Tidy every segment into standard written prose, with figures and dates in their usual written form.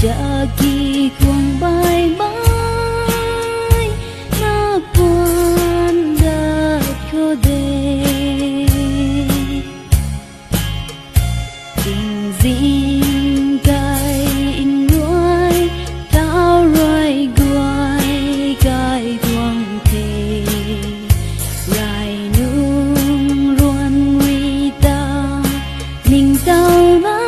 Jagi kuang bye bye na buồn đất khô đê tình dinh gai in nuôi thao rồi guai gai quang thề rai nung ruan nguy ta ninh tao na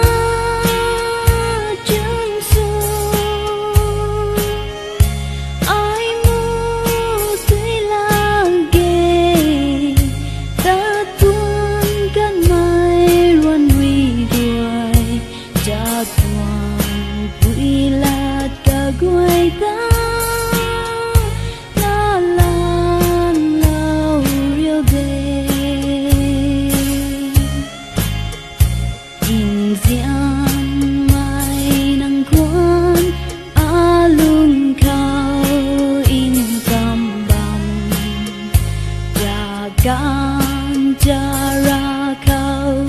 quay ta la lan lao yêu đê in dian mai nắng quan a lung khao in cầm bầm ra can cha ra khao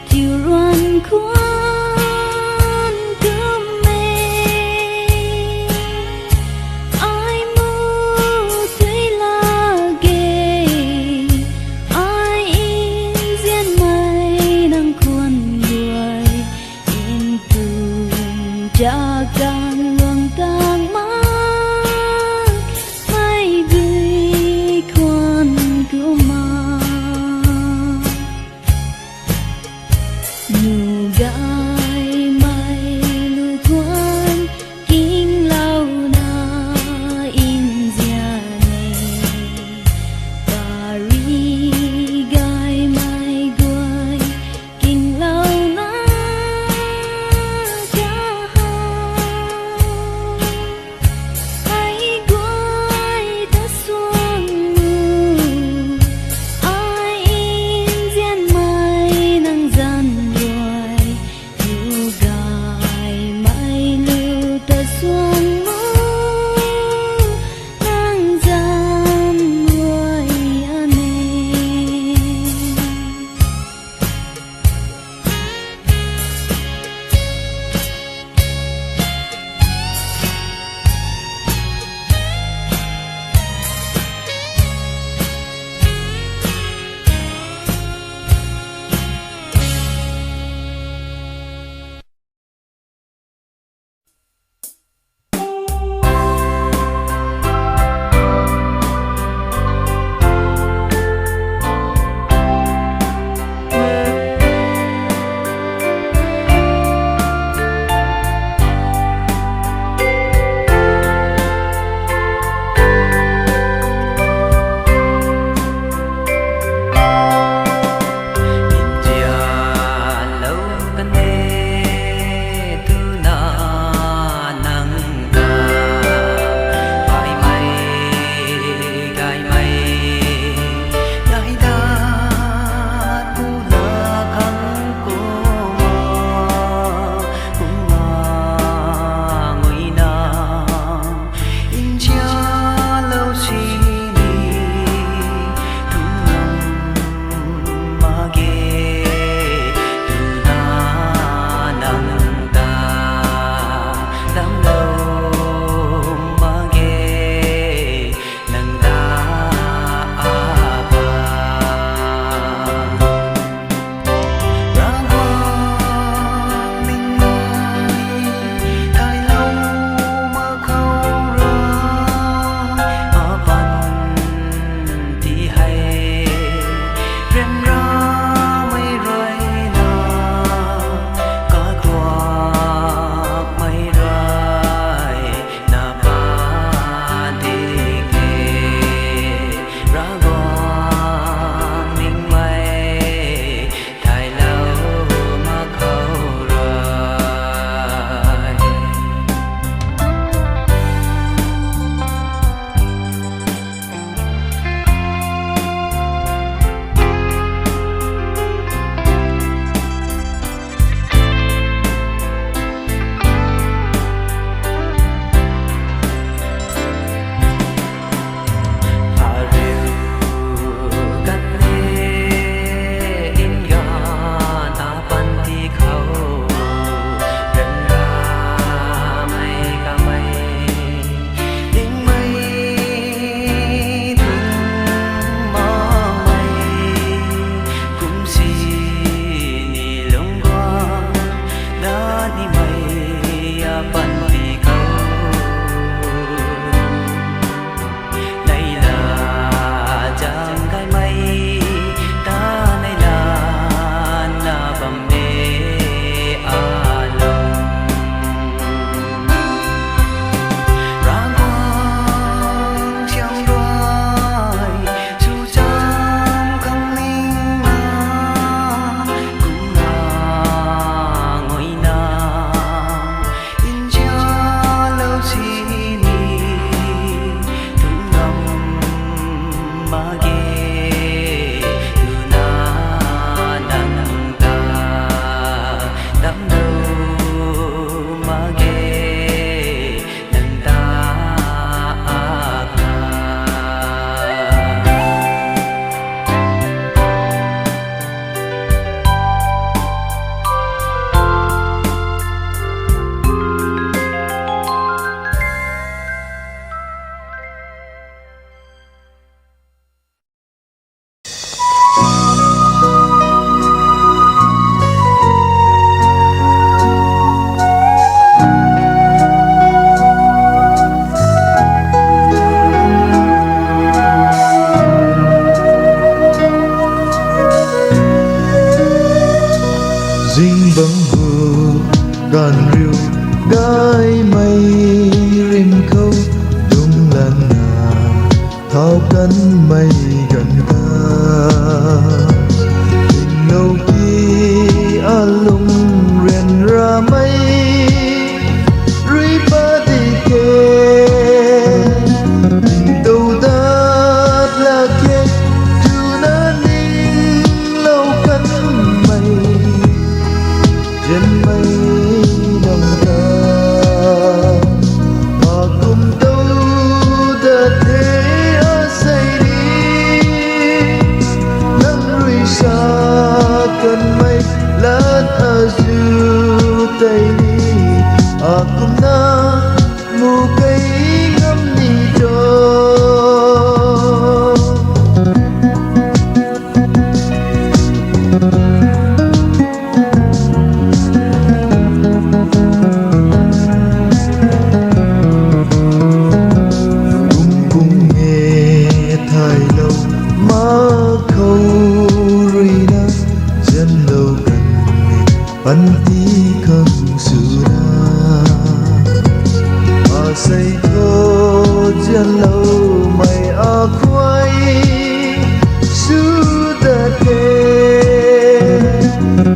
chiều ruan quan jagan luang tang mak mai bui kwan kuma nu gai mai lu kwan king lau na in ziane pari gai mai guai king lau na đàn rượu gái mây rim khâu đúng lần nào thao cánh mây gần ta tình lâu khi a lung riêng ra mây ri ba đi kê tình đầu đát là kê chu na ninh lâu cánh mây trên mây đồng ta và cùng tâu đã thế ở xây đi nắng rui xa cơn mây lát ở dư tây đi cùng na mù cây ngắm đi cho panti kang sura asai tho jalo mai a khwai su da ke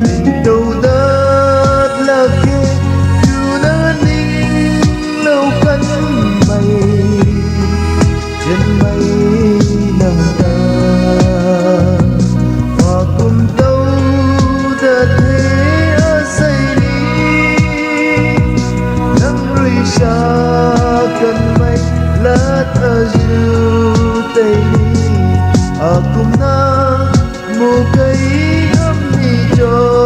tình đầu đát là ke chu na ninh lâu cánh mây trên mây nắng ta và cùng tâu đã thế xa cơn mây lát ở dư tây đi cùng na mù cây ngắm đi cho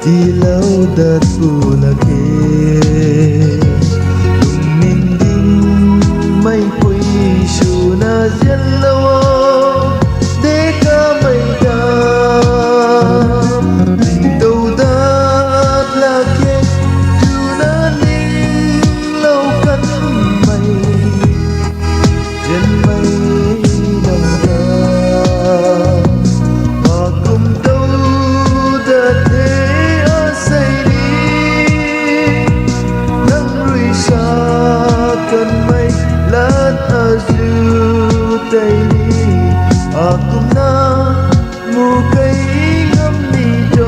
đi lâu đất phù là kê đùng ninh đinh mây quỳ su na diễn lâu để ca mây ca tình đầu đát là kê chu na ninh lâu cánh mây trên mây đồng ta và cùng tâu đã thế cơn mây lát ở dư tây đi cùng na mù cây ngắm đi cho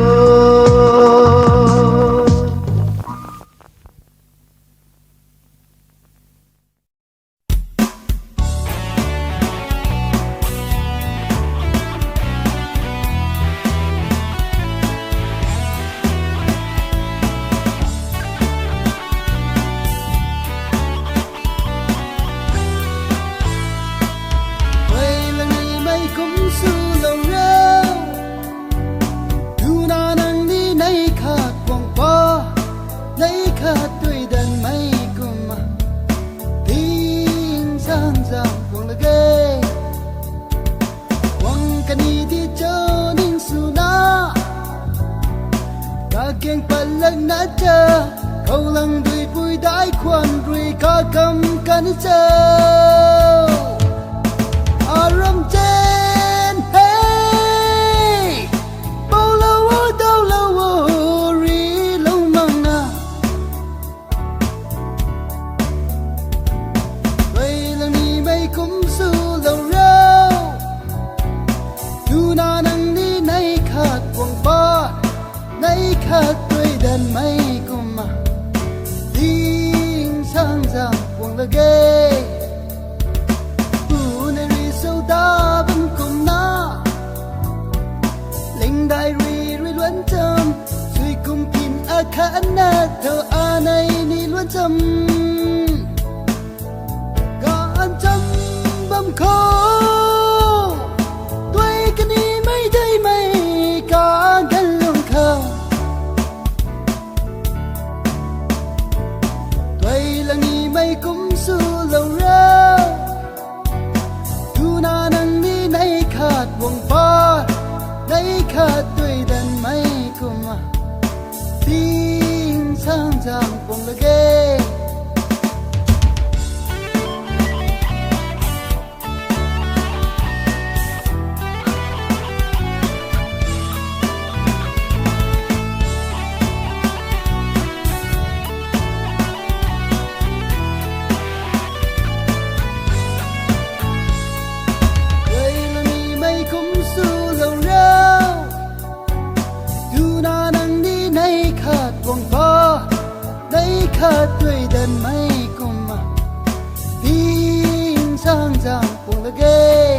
keng palang na cha kau lang dui pui dai kwan rui ka kam kan cha aram chen hey bao lâu đâu lâu ri lâu mang na vậy lang ni bay cũng su lâu rau tu na nang ni nay khát quang ba nay khát tuổi đàn mây cùng mà tiếng sang rằng quăng là ghê bu này ri sâu ta vẫn cùng na linh đại ri luân châm suy cùng kín a khả na thơ a này ni luân châm cả anh châm bấm khô tuổi cái ni mấy đây mây cả gần lòng khâu giang phong là ghê khát tuổi đàn mấy cùng mà tiếng sang giang cùng là ghê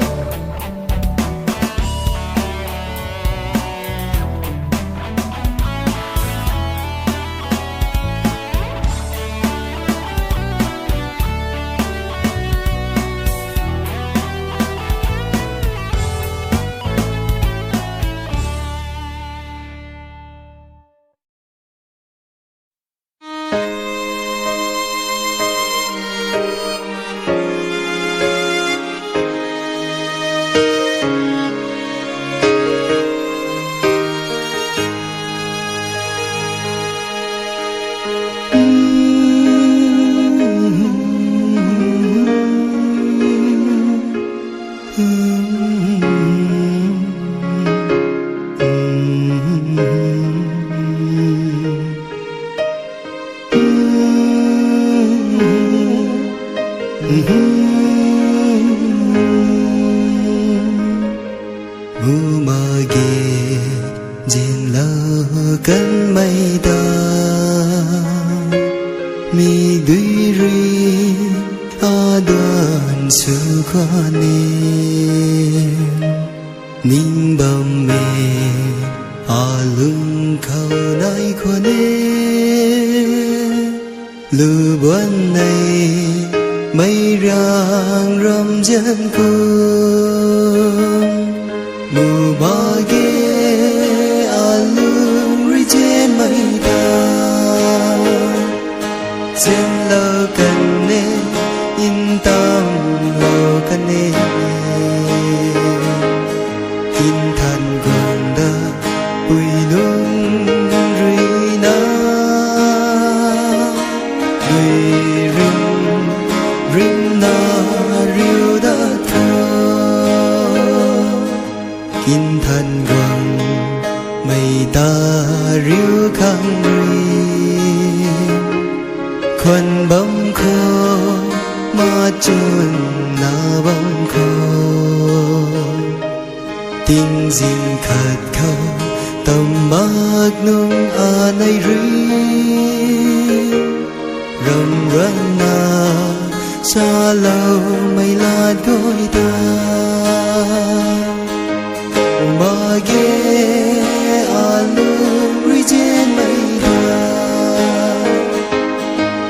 cánh mây ta mi đuôi ri a đoàn sự khoa niên ninh bầm mê a lưng khâu nay khoa niên lư buồn này mây rang râm dân cung mù ba ghê a lưng ri trên mây ta trên lơ cần nê in tam lơ cần nê in thần gần đa bùi nung ri na bùi rim na riu da thơ in thần gần mây ta riu khang ri khuân bóng khô mà chôn na bóng khô tiếng dinh khát khao tầm mát nung a nay ri rầm rân na xa lâu mây lát gối ta mà ghé a lương ri trên mây ta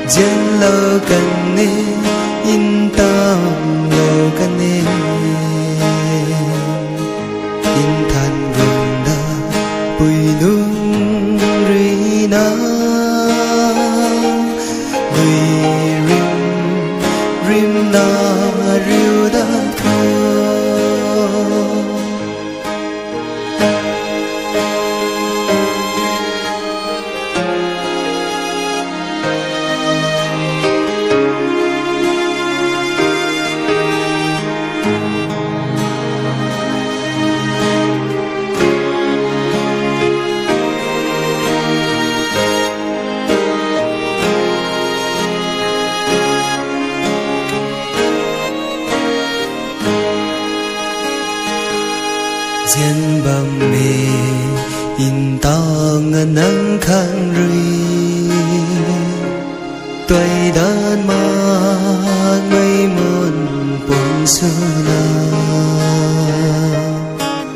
dân lơ cần nê in tam lơ cần nê in thần gần đa bùi nung ri na bùi rim na riu da thơ dân bầm mê in tang nắng khang ri tuổi đan mang mây muôn buồn xưa na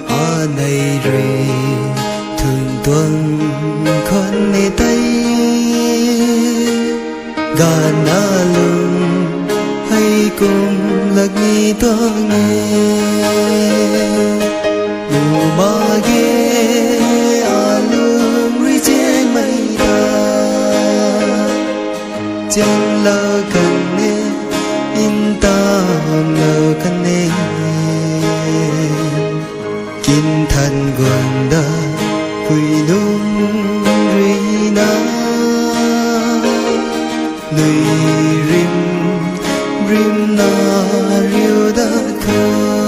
a này ri thường tuần con nê tây gà na lưng hay cùng lạc nghi toang nghe mà ghé a lương ri trên mây ta chân lơ cần nê in tam lơ cần nê kinh thần gần đa quỳ nung ri na nơi rim rim na riu đã khờ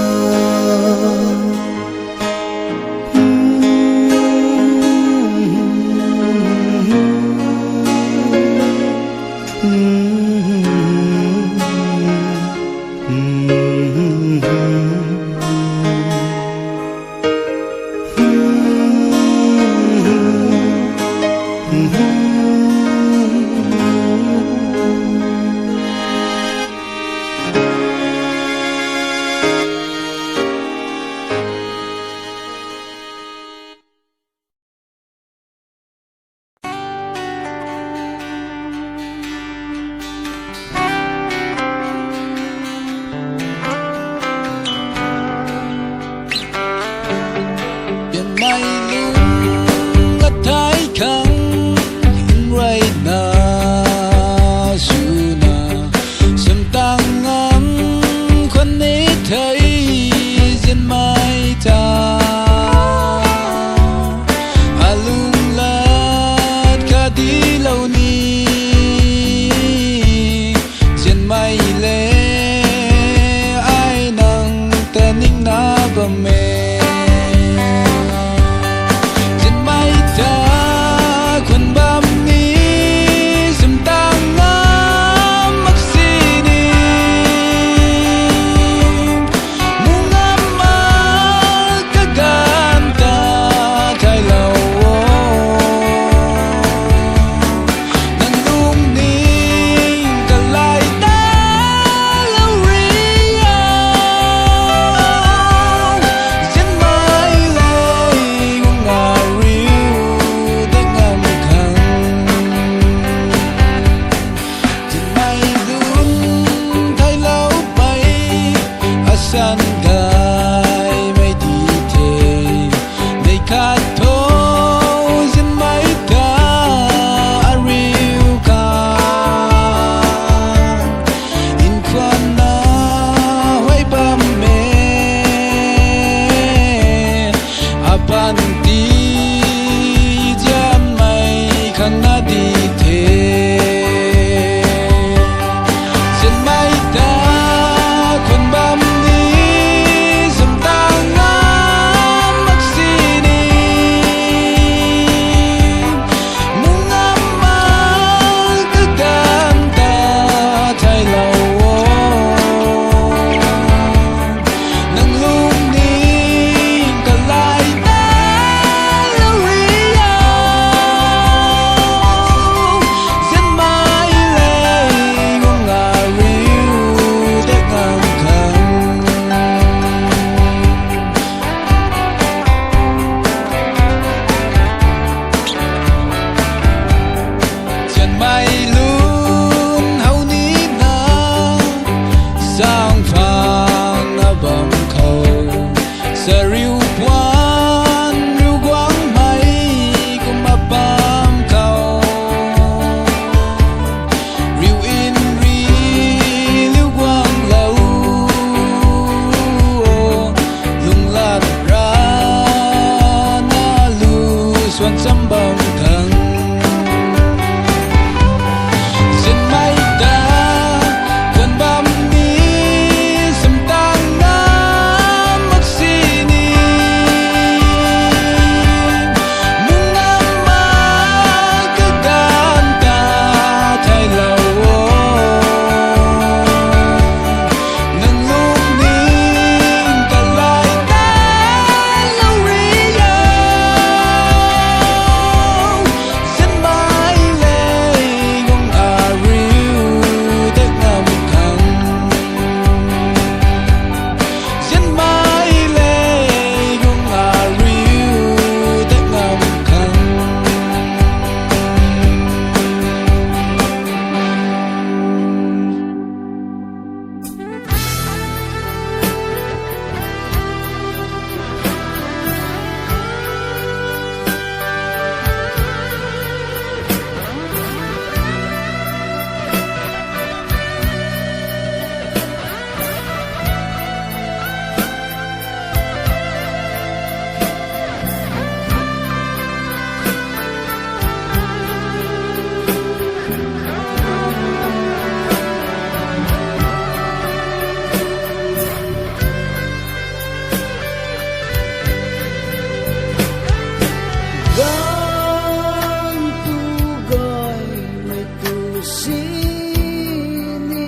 ni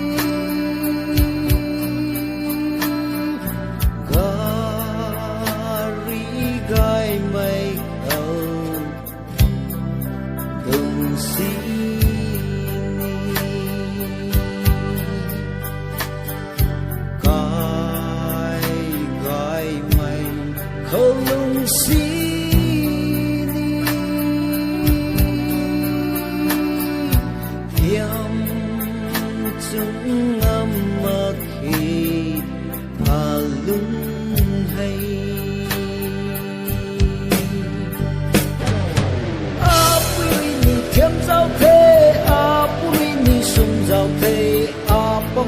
gari gai mai au dung si ni gai mai khâu lung si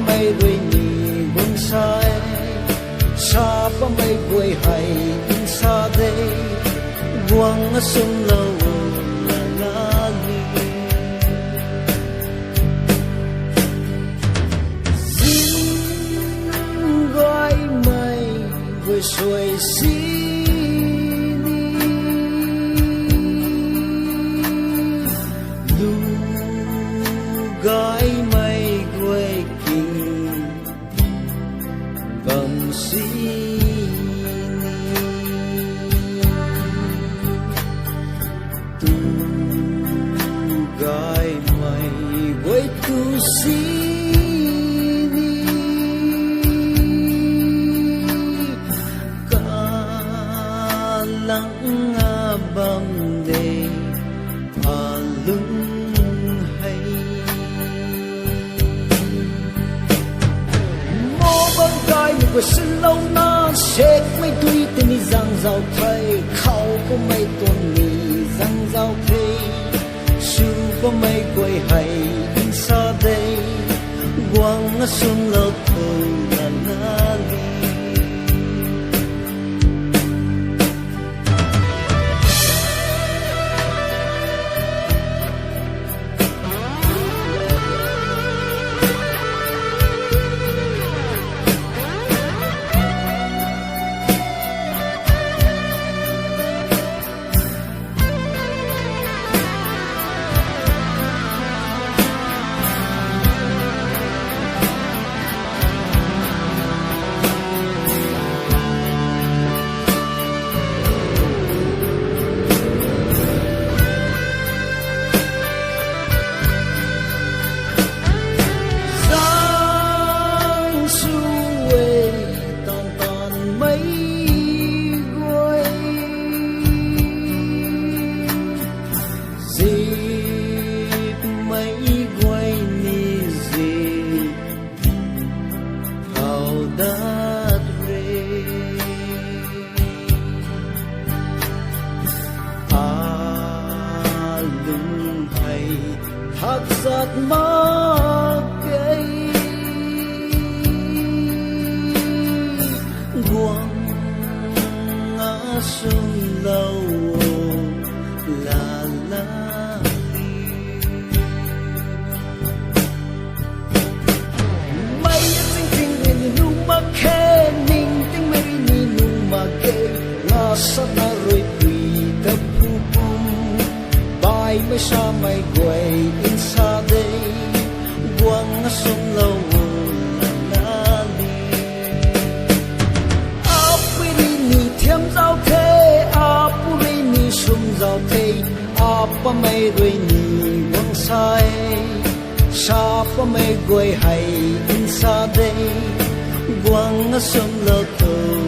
mây đuôi nhì buông sai sa pa mây đuôi hay in sa đây buông sông lâu là ngã li xin gọi mây vui xuôi xin lu gọi mây quay bầm xí tu gai mày với tu xí cả lăng bầm đề lung hay của xin lâu na xét mấy tuy tên đi giang giàu thay khâu có mấy tuần đi giang giàu thay su có mấy quay hay in xa đây quăng ngã xuống lâu thâu là na li hạt giọt mơ cây buông ngã xuống lâu là lá mây tinh tinh ni nu ma khe ning tinh mây ni nu ma khe ngã sát na rồi quỳ tập phu pum bài mới sa mây quay in xa đây quăng sông lâu là li apurini thiam giao thế apurini sum giao thế apa mây đuôi nhì quăng sai sa pa mây quay hay in xa đây quăng sông lâu thâu